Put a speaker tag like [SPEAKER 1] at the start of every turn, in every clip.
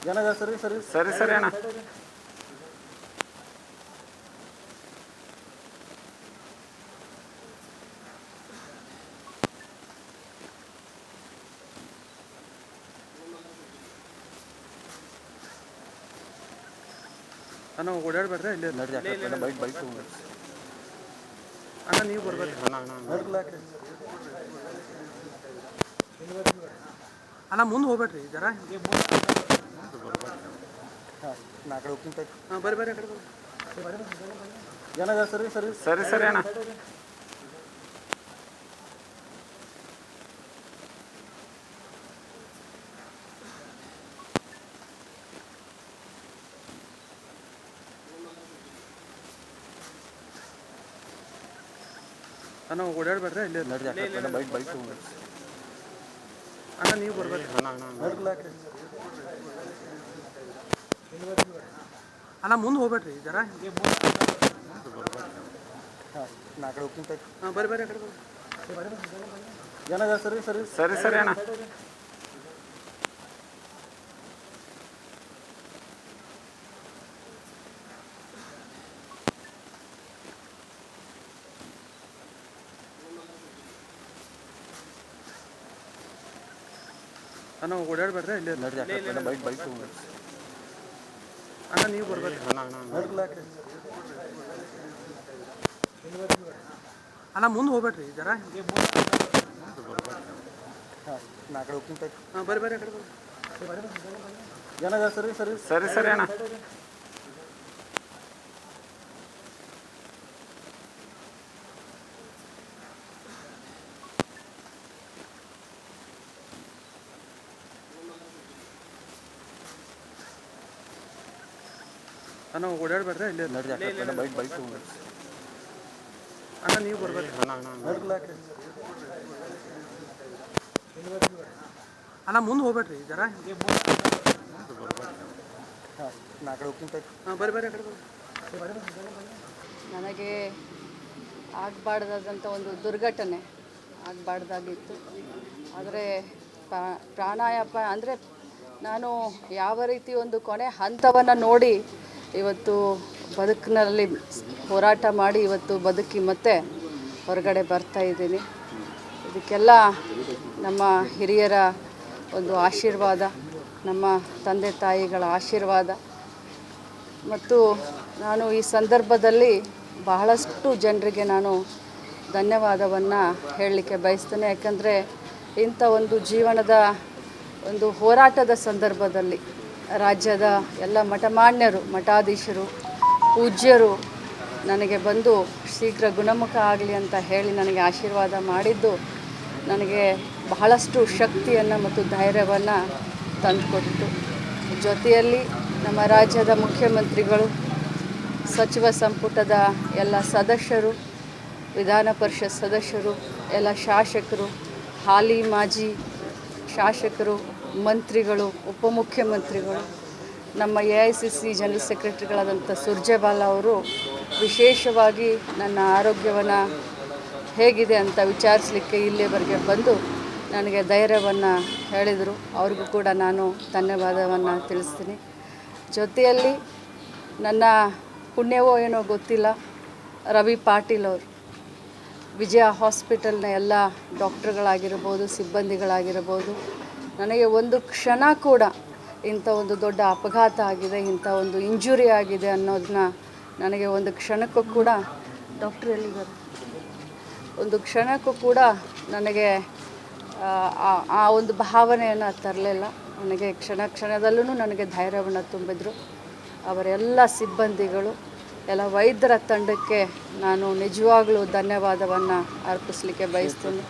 [SPEAKER 1] ಸರಿ ಸರಿ ಅಣ್ಣ.
[SPEAKER 2] ಅಣ್ಣ ಓಡಾಡ್ಬೇಡ್ರಿ ಇಲ್ಲಿ
[SPEAKER 1] ಬೈಕ್
[SPEAKER 2] ಅಣ್ಣ ನೀವು ಬರ್ಬೇಡ್ರಿ ಅಣ್ಣ ಮುಂದೆ ಹೋಗ್ಬೇಡ್ರಿ ಜರ ಹಾಂ ಬರ್ರಿ ಬರ್ರಿ ಆ ಕಡೆ
[SPEAKER 1] ಸರಿ ಸರಿ ಅಣ್ಣ.
[SPEAKER 2] ಅಣ್ಣ ಓಡಾಡ್ಬೇಡ್ರಿ ಇಲ್ಲಿ
[SPEAKER 1] ಬೈಕ್
[SPEAKER 2] ಅಣ್ಣ ನೀವು ಬರ್ಬೇಡ್ರಿ ಅಣ್ಣ ಮುಂದೆ ಹೋಗ್ಬೇಡ್ರಿ ಜರ ಹಾಂ ಬರ್ರಿ ಬರ್ರಿ ಆ ಕಡೆ
[SPEAKER 1] ಸರಿ ಸರಿ ಅಣ್ಣ.
[SPEAKER 2] ಅಣ್ಣ ಓಡಾಡ್ಬೇಡ್ರಿ ಇಲ್ಲಿ
[SPEAKER 1] ಬೈಕ್
[SPEAKER 2] ಅಣ್ಣ ನೀವು ಬರ್ಬೇಡ್ರಿ ಅಣ್ಣ ಮುಂದೆ ಹೋಗ್ಬೇಡ್ರಿ ಜರ ಹಾಂ ಬರ್ರಿ ಬರ್ರಿ ಆ ಕಡೆ
[SPEAKER 1] ಸರಿ ಸರಿ ಅಣ್ಣ.
[SPEAKER 2] ಅಣ್ಣ ಓಡಾಡ್ಬೇಡ್ರಿ ಇಲ್ಲಿ
[SPEAKER 1] ಬೈಕ್
[SPEAKER 2] ಅಣ್ಣ ನೀವು ಬರ್ಬೇಡ್ರಿ ಅಣ್ಣ ಮುಂದೆ ಹೋಗ್ಬೇಡ್ರಿ ಜರ ಹಾಂ ಬರ್ರಿ ಬರ್ರಿ ಆ ಕಡೆ
[SPEAKER 3] ನನಗೆ ಆಗಬಾರ್ದಾದಂಥ ಒಂದು ದುರ್ಘಟನೆ ಆಗಬಾರ್ದಾಗಿತ್ತು. ಆದರೆ ಪ್ರಾಣಾಯಾಮ ಅಂದರೆ ನಾನು ಯಾವ ರೀತಿ ಒಂದು ಕೊನೆ ಹಂತವನ್ನು ನೋಡಿ ಇವತ್ತು ಬದುಕಿನಲ್ಲಿ ಹೋರಾಟ ಮಾಡಿ ಇವತ್ತು ಬದುಕಿ ಮತ್ತೆ ಹೊರಗಡೆ ಬರ್ತಾ ಇದ್ದೀನಿ. ಇದಕ್ಕೆಲ್ಲ ನಮ್ಮ ಹಿರಿಯರ ಒಂದು ಆಶೀರ್ವಾದ, ನಮ್ಮ ತಂದೆ ತಾಯಿಗಳ ಆಶೀರ್ವಾದ ಮತ್ತು ನಾನು ಈ ಸಂದರ್ಭದಲ್ಲಿ ಬಹಳಷ್ಟು ಜನರಿಗೆ ನಾನು ಧನ್ಯವಾದವನ್ನು ಹೇಳಲಿಕ್ಕೆ ಬಯಸ್ತೇನೆ. ಯಾಕಂದರೆ ಇಂಥ ಒಂದು ಜೀವನದ ಒಂದು ಹೋರಾಟದ ಸಂದರ್ಭದಲ್ಲಿ ರಾಜ್ಯದ ಎಲ್ಲ ಮಠಮಾನ್ಯರು, ಮಠಾಧೀಶರು, ಪೂಜ್ಯರು ನನಗೆ ಬಂದು ಶೀಘ್ರ ಗುಣಮುಖ ಆಗಲಿ ಅಂತ ಹೇಳಿ ನನಗೆ ಆಶೀರ್ವಾದ ಮಾಡಿದ್ದು ನನಗೆ ಬಹಳಷ್ಟು ಶಕ್ತಿಯನ್ನು ಮತ್ತು ಧೈರ್ಯವನ್ನು ತಂದುಕೊಟ್ಟಿತು. ಜೊತೆಯಲ್ಲಿ ನಮ್ಮ ರಾಜ್ಯದ ಮುಖ್ಯಮಂತ್ರಿಗಳು, ಸಚಿವ ಸಂಪುಟದ ಎಲ್ಲ ಸದಸ್ಯರು, ವಿಧಾನ ಪರಿಷತ್ ಸದಸ್ಯರು, ಎಲ್ಲ ಶಾಸಕರು, ಹಾಲಿ ಮಾಜಿ ಶಾಸಕರು, ಮಂತ್ರಿಗಳು, ಉಪಮುಖ್ಯಮಂತ್ರಿಗಳು, ನಮ್ಮ AICC ಜನರಲ್ ಸೆಕ್ರೆಟರಿಗಳಾದಂಥ ಸುರ್ಜೇವಾಲಾ ಅವರು ವಿಶೇಷವಾಗಿ ನನ್ನ ಆರೋಗ್ಯವನ್ನು ಹೇಗಿದೆ ಅಂತ ವಿಚಾರಿಸಲಿಕ್ಕೆ ಇಲ್ಲಿವರೆಗೆ ಬಂದು ನನಗೆ ಧೈರ್ಯವನ್ನು ಹೇಳಿದರು. ಅವ್ರಿಗೂ ಕೂಡ ನಾನು ಧನ್ಯವಾದವನ್ನು ತಿಳಿಸ್ತೀನಿ. ಜೊತೆಯಲ್ಲಿ ನನ್ನ ಪುಣ್ಯವೋ ಏನೋ ಗೊತ್ತಿಲ್ಲ, ರವಿ ಪಾಟೀಲ್ ಅವರು ವಿಜಯ ಹಾಸ್ಪಿಟಲ್ನ ಎಲ್ಲ ಡಾಕ್ಟ್ರುಗಳಾಗಿರ್ಬೋದು, ಸಿಬ್ಬಂದಿಗಳಾಗಿರ್ಬೋದು, ನನಗೆ ಒಂದು ಕ್ಷಣ ಕೂಡ ಇಂಥ ಒಂದು ದೊಡ್ಡ ಅಪಘಾತ ಆಗಿದೆ, ಇಂಥ ಒಂದು ಇಂಜುರಿ ಆಗಿದೆ ಅನ್ನೋದನ್ನ ನನಗೆ ಒಂದು ಕ್ಷಣಕ್ಕೂ ಕೂಡ ಡಾಕ್ಟ್ರ್ ಎಲ್ಲಿದ್ದಾರೆ, ಒಂದು ಕ್ಷಣಕ್ಕೂ ಕೂಡ ನನಗೆ ಆ ಒಂದು ಭಾವನೆಯನ್ನು ತರಲಿಲ್ಲ. ನನಗೆ ಕ್ಷಣದಲ್ಲೂ ನನಗೆ ಧೈರ್ಯವನ್ನು ತುಂಬಿದ್ರು. ಅವರೆಲ್ಲ ಸಿಬ್ಬಂದಿಗಳು, ಎಲ್ಲ ವೈದ್ಯರ ತಂಡಕ್ಕೆ ನಾನು ನಿಜವಾಗಲೂ ಧನ್ಯವಾದವನ್ನು ಅರ್ಪಿಸಲಿಕ್ಕೆ ಬಯಸ್ತೇನೆ.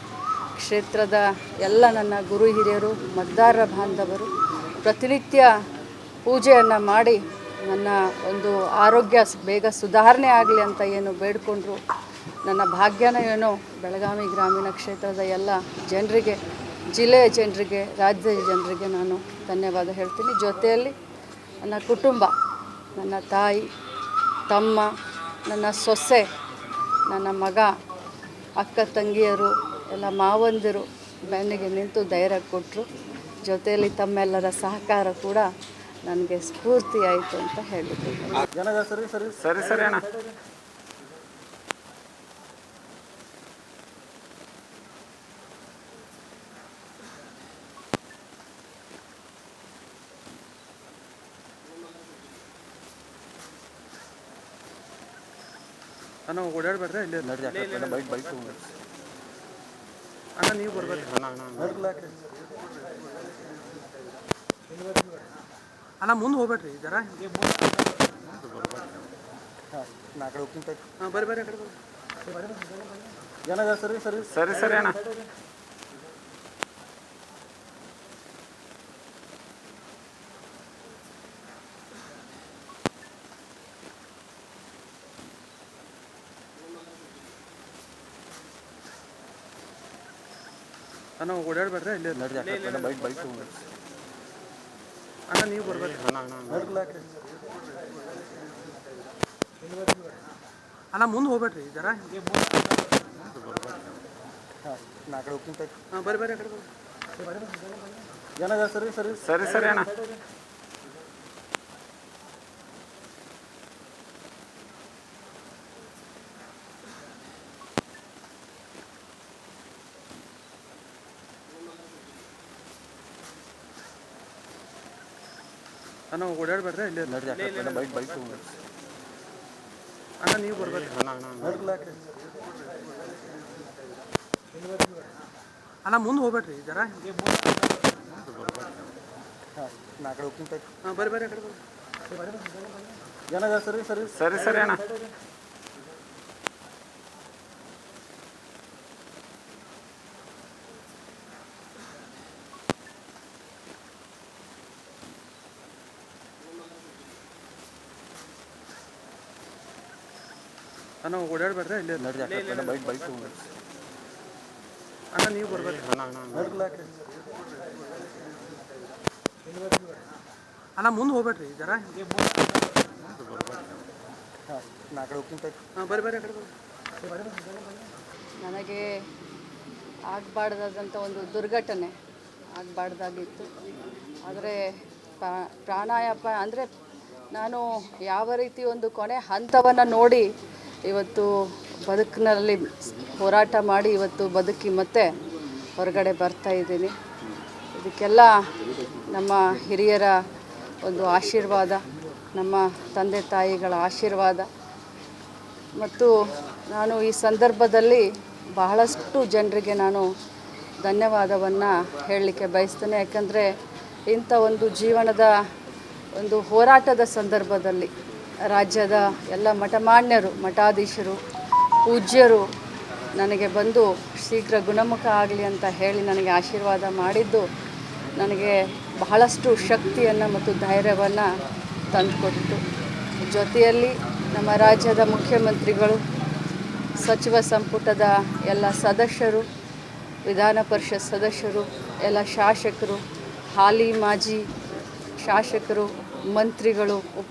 [SPEAKER 3] ಕ್ಷೇತ್ರದ ಎಲ್ಲ ನನ್ನ ಗುರು ಹಿರಿಯರು, ಮತದಾರರ ಬಾಂಧವರು ಪ್ರತಿನಿತ್ಯ ಪೂಜೆಯನ್ನು ಮಾಡಿ ನನ್ನ ಒಂದು ಆರೋಗ್ಯ ಬೇಗ ಸುಧಾರಣೆ ಆಗಲಿ ಅಂತ ಏನು ಬೇಡಿಕೊಂಡ್ರು, ನನ್ನ ಭಾಗ್ಯನ ಏನೋ ಬೆಳಗಾವಿ ಗ್ರಾಮೀಣ ಕ್ಷೇತ್ರದ ಎಲ್ಲ ಜನರಿಗೆ, ಜಿಲ್ಲೆಯ ಜನರಿಗೆ, ರಾಜ್ಯದ ಜನರಿಗೆ ನಾನು ಧನ್ಯವಾದ ಹೇಳ್ತೀನಿ. ಜೊತೆಯಲ್ಲಿ ನನ್ನ ಕುಟುಂಬ, ನನ್ನ ತಾಯಿ, ತಮ್ಮ, ನನ್ನ ಸೊಸೆ, ನನ್ನ ಮಗ, ಅಕ್ಕ ತಂಗಿಯರು, ಎಲ್ಲ ಮಾವಂದಿರು ಬೆನ್ನಿಗೆ ನಿಂತು ಧೈರ್ಯ ಕೊಟ್ಟರು. ಜೊತೆಯಲ್ಲಿ ತಮ್ಮೆಲ್ಲರ ಸಹಕಾರ ಕೂಡ ನನಗೆ ಸ್ಫೂರ್ತಿ ಆಯಿತು ಅಂತ ಹೇಳಿದ್ರು.
[SPEAKER 1] ಸರಿ ಸರಿ ಅಣ್ಣ.
[SPEAKER 2] ಅಣ್ಣ ಓಡಾಡ್ಬೇಡ್ರಿ ಇಲ್ಲೇ
[SPEAKER 1] ಬೈಕ್ ಬೈಕ್
[SPEAKER 2] ಅಣ್ಣ ನೀವು ಬರ್ಬೇಡ್ರಿ. ಅಣ್ಣ ಮುಂದೆ ಹೋಗ್ಬೇಡ್ರಿ ಜರ. ಹಾಂ ಬರ್ರಿ ಬರ್ರಿ ಆ ಕಡೆ ಬರ್ರಿ.
[SPEAKER 1] ಸರಿ ಸರಿ ಅಣ್ಣ.
[SPEAKER 2] ಅಣ್ಣ ಓಡಾಡ್ಬೇಡ್ರಿ ಇಲ್ಲೇ
[SPEAKER 1] ಬೈಕ್ ಬೈಕ್
[SPEAKER 2] ಅಣ್ಣ ನೀವು ಬರ್ಬೇಡ್ರಿ. ಅಣ್ಣ ಮುಂದೆ ಹೋಗ್ಬೇಡ್ರಿ ಜರ. ಹಾಂ ಬರ್ರಿ ಬರ್ರಿ ಆ ಕಡೆ ಬರ್ರಿ.
[SPEAKER 1] ಸರಿ ಸರಿ ಅಣ್ಣ.
[SPEAKER 2] ಅಣ್ಣ ಓಡಾಡ್ಬೇಡ್ರಿ ಇಲ್ಲೇ
[SPEAKER 1] ಬೈಕ್ ಬೈಕ್
[SPEAKER 2] ಅಣ್ಣ ನೀವು ಬರ್ಬೇಡ್ರಿ. ಅಣ್ಣ ಮುಂದೆ ಹೋಗ್ಬೇಡ್ರಿ ಜರ. ಹಾಂ ಬರ್ರಿ ಬರ್ರಿ ಆ ಕಡೆ ಬರ್ರಿ.
[SPEAKER 1] ಸರಿ ಸರಿ ಅಣ್ಣ.
[SPEAKER 2] ಅಣ್ಣ ಓಡಾಡ್ಬೇಡ್ರಿ ಇಲ್ಲೇ
[SPEAKER 1] ಬೈಕ್ ಬೈಕ್
[SPEAKER 2] ಅಣ್ಣ ನೀವು ಬರ್ಬೇಡ್ರಿ. ಅಣ್ಣ ಮುಂದೆ ಹೋಗ್ಬೇಡ್ರಿ ಜರ. ಹಾಂ ಬರ್ರಿ ಬರ್ರಿ ಆ ಕಡೆ ಬರ್ರಿ.
[SPEAKER 3] ನನಗೆ ಆಗಬಾರ್ದಾದಂಥ ಒಂದು ದುರ್ಘಟನೆ ಆಗಬಾರ್ದಾಗಿತ್ತು. ಆದರೆ ಪ್ರಾಣಾಯಾಮ ಅಂದರೆ ನಾನು ಯಾವ ರೀತಿ ಒಂದು ಕೊನೆ ಹಂತವನ್ನು ನೋಡಿ ಇವತ್ತು ಬದುಕಿನಲ್ಲಿ ಹೋರಾಟ ಮಾಡಿ ಇವತ್ತು ಬದುಕಿ ಮತ್ತೆ ಹೊರಗಡೆ ಬರ್ತಾ ಇದ್ದೀನಿ. ಇದಕ್ಕೆಲ್ಲ ನಮ್ಮ ಹಿರಿಯರ ಒಂದು ಆಶೀರ್ವಾದ, ನಮ್ಮ ತಂದೆ ತಾಯಿಗಳ ಆಶೀರ್ವಾದ ಮತ್ತು ನಾನು ಈ ಸಂದರ್ಭದಲ್ಲಿ ಬಹಳಷ್ಟು ಜನರಿಗೆ ನಾನು ಧನ್ಯವಾದವನ್ನು ಹೇಳಲಿಕ್ಕೆ ಬಯಸ್ತೇನೆ. ಯಾಕಂದರೆ ಇಂಥ ಒಂದು ಜೀವನದ ಒಂದು ಹೋರಾಟದ ಸಂದರ್ಭದಲ್ಲಿ ರಾಜ್ಯದ ಎಲ್ಲ ಮಠಮಾನ್ಯರು, ಮಠಾಧೀಶರು, ಪೂಜ್ಯರು ನನಗೆ ಬಂದು ಶೀಘ್ರ ಗುಣಮುಖ ಆಗಲಿ ಅಂತ ಹೇಳಿ ನನಗೆ ಆಶೀರ್ವಾದ ಮಾಡಿದ್ದು ನನಗೆ ಬಹಳಷ್ಟು ಶಕ್ತಿಯನ್ನು ಮತ್ತು ಧೈರ್ಯವನ್ನು ತಂದುಕೊಟ್ಟಿತು. ಜೊತೆಯಲ್ಲಿ ನಮ್ಮ ರಾಜ್ಯದ ಮುಖ್ಯಮಂತ್ರಿಗಳು, ಸಚಿವ ಸಂಪುಟದ ಎಲ್ಲ ಸದಸ್ಯರು, ವಿಧಾನ ಪರಿಷತ್ ಸದಸ್ಯರು, ಎಲ್ಲ ಶಾಸಕರು, ಹಾಲಿ ಮಾಜಿ ಶಾಸಕರು, ಮಂತ್ರಿಗಳು,